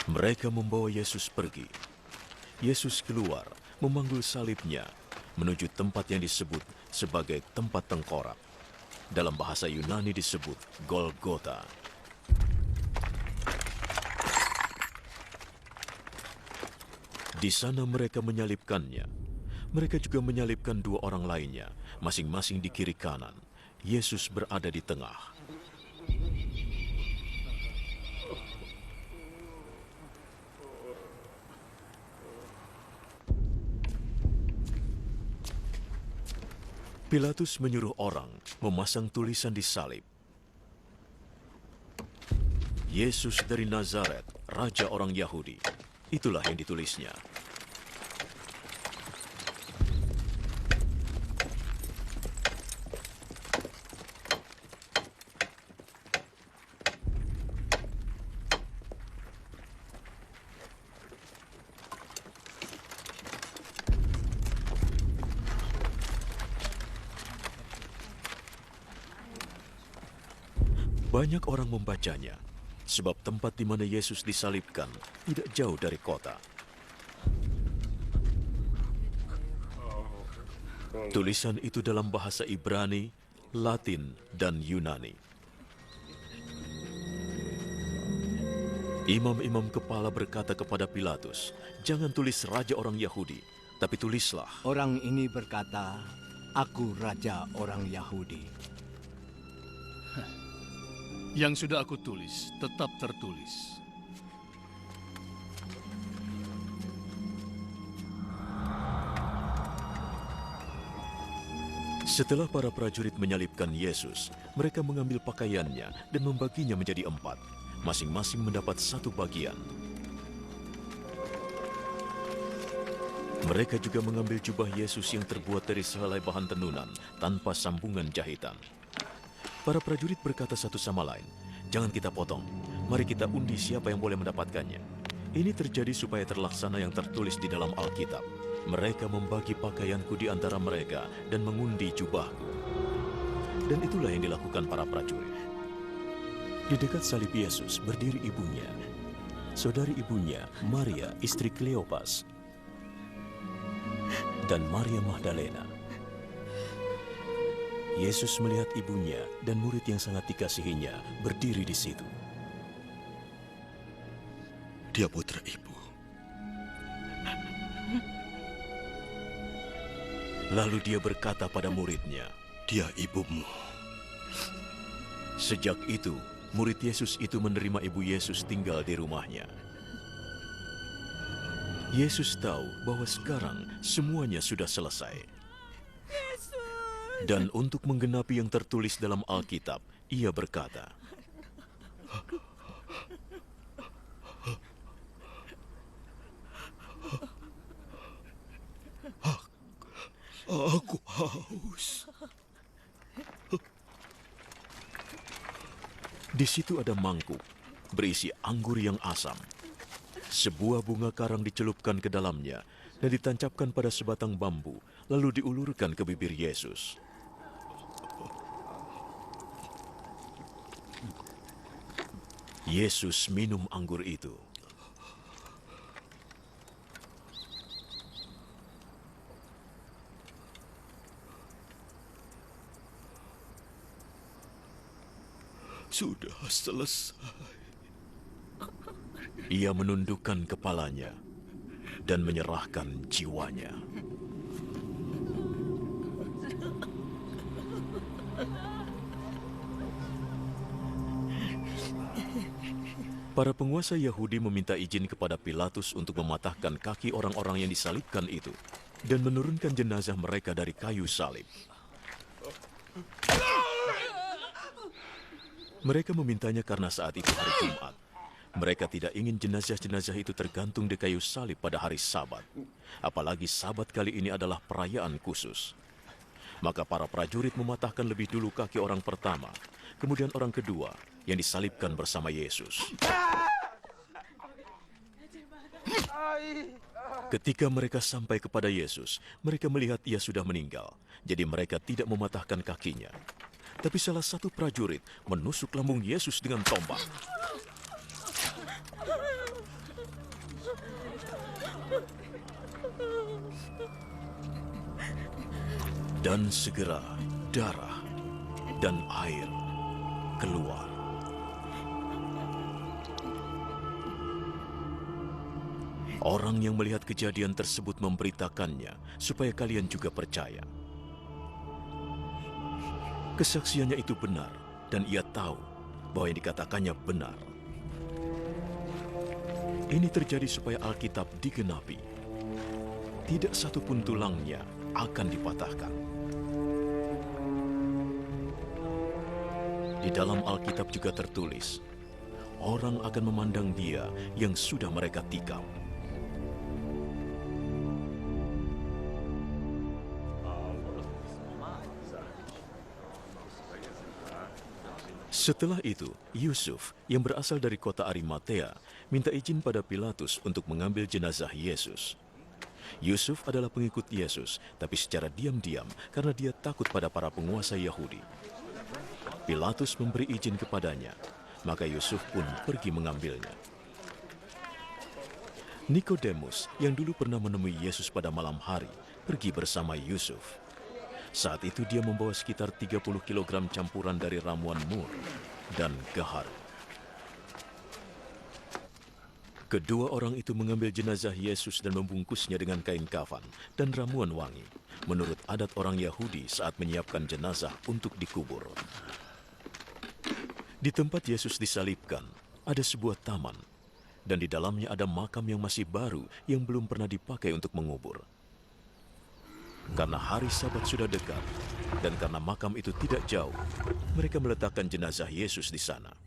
Mereka membawa Yesus pergi. Yesus keluar, memanggul salibnya, menuju tempat yang disebut sebagai tempat tengkorak. Dalam bahasa Yunani disebut Golgota. Di sana mereka menyalibkannya. Mereka juga menyalibkan dua orang lainnya, masing-masing di kiri kanan. Yesus berada di tengah. Pilatus menyuruh orang memasang tulisan di salib. Yesus dari Nazaret, Raja orang Yahudi. Itulah yang ditulisnya. Banyak orang membacanya, sebab tempat di mana Yesus disalibkan tidak jauh dari kota. Tulisan itu dalam bahasa Ibrani, Latin, dan Yunani. Imam-imam kepala berkata kepada Pilatus, "Jangan tulis Raja orang Yahudi, tapi tulislah, Orang ini berkata, aku Raja orang Yahudi." Yang sudah aku tulis tetap tertulis. Setelah para prajurit menyalibkan Yesus, mereka mengambil pakaiannya dan membaginya menjadi 4. Masing-masing mendapat 1 bagian. Mereka juga mengambil jubah Yesus yang terbuat dari sehelai bahan tenunan tanpa sambungan jahitan. Para prajurit berkata satu sama lain, "Jangan kita potong, mari kita undi siapa yang boleh mendapatkannya." Ini terjadi supaya terlaksana yang tertulis di dalam Alkitab. Mereka membagi pakaianku di antara mereka dan mengundi jubahku. Dan itulah yang dilakukan para prajurit. Di dekat salib Yesus berdiri ibunya, saudari ibunya Maria istri Kleopas, dan Maria Magdalena. Yesus melihat ibunya dan murid yang sangat dikasihinya berdiri di situ. Dia putra ibu. Lalu dia berkata pada muridnya, Dia ibumu. Sejak itu, murid Yesus itu menerima ibu Yesus tinggal di rumahnya. Yesus tahu bahwa sekarang semuanya sudah selesai. Dan untuk menggenapi yang tertulis dalam Alkitab, ia berkata, Aku haus. Di situ ada mangkuk berisi anggur yang asam. Sebuah bunga karang dicelupkan ke dalamnya dan ditancapkan pada sebatang bambu, lalu diulurkan ke bibir Yesus. Yesus minum anggur itu. Sudah selesai. Ia menundukkan kepalanya dan menyerahkan jiwanya. Para penguasa Yahudi meminta izin kepada Pilatus untuk mematahkan kaki orang-orang yang disalibkan itu dan menurunkan jenazah mereka dari kayu salib. Mereka memintanya karena saat itu hari Jumat. Mereka tidak ingin jenazah-jenazah itu tergantung di kayu salib pada hari Sabat. Apalagi Sabat kali ini adalah perayaan khusus. Maka para prajurit mematahkan lebih dulu kaki orang pertama, kemudian orang kedua yang disalibkan bersama Yesus. Ketika mereka sampai kepada Yesus, mereka melihat ia sudah meninggal. Jadi mereka tidak mematahkan kakinya. Tapi salah satu prajurit menusuk lambung Yesus dengan tombak. Dan segera darah dan air keluar. Orang yang melihat kejadian tersebut memberitakannya supaya kalian juga percaya. Kesaksiannya itu benar dan ia tahu bahwa yang dikatakannya benar. Ini terjadi supaya Alkitab digenapi. Tidak satu pun tulangnya akan dipatahkan. Di dalam Alkitab juga tertulis, orang akan memandang dia yang sudah mereka tikam. Setelah itu, Yusuf yang berasal dari kota Arimatea minta izin pada Pilatus untuk mengambil jenazah Yesus. Yusuf adalah pengikut Yesus, tapi secara diam-diam karena dia takut pada para penguasa Yahudi. Pilatus memberi izin kepadanya, maka Yusuf pun pergi mengambilnya. Nikodemus yang dulu pernah menemui Yesus pada malam hari, pergi bersama Yusuf. Saat itu dia membawa sekitar 30 kg campuran dari ramuan mur dan gaharu. Kedua orang itu mengambil jenazah Yesus dan membungkusnya dengan kain kafan dan ramuan wangi, menurut adat orang Yahudi saat menyiapkan jenazah untuk dikubur. Di tempat Yesus disalibkan, ada sebuah taman, dan di dalamnya ada makam yang masih baru yang belum pernah dipakai untuk mengubur. Karena hari Sabat sudah dekat, dan karena makam itu tidak jauh, mereka meletakkan jenazah Yesus di sana.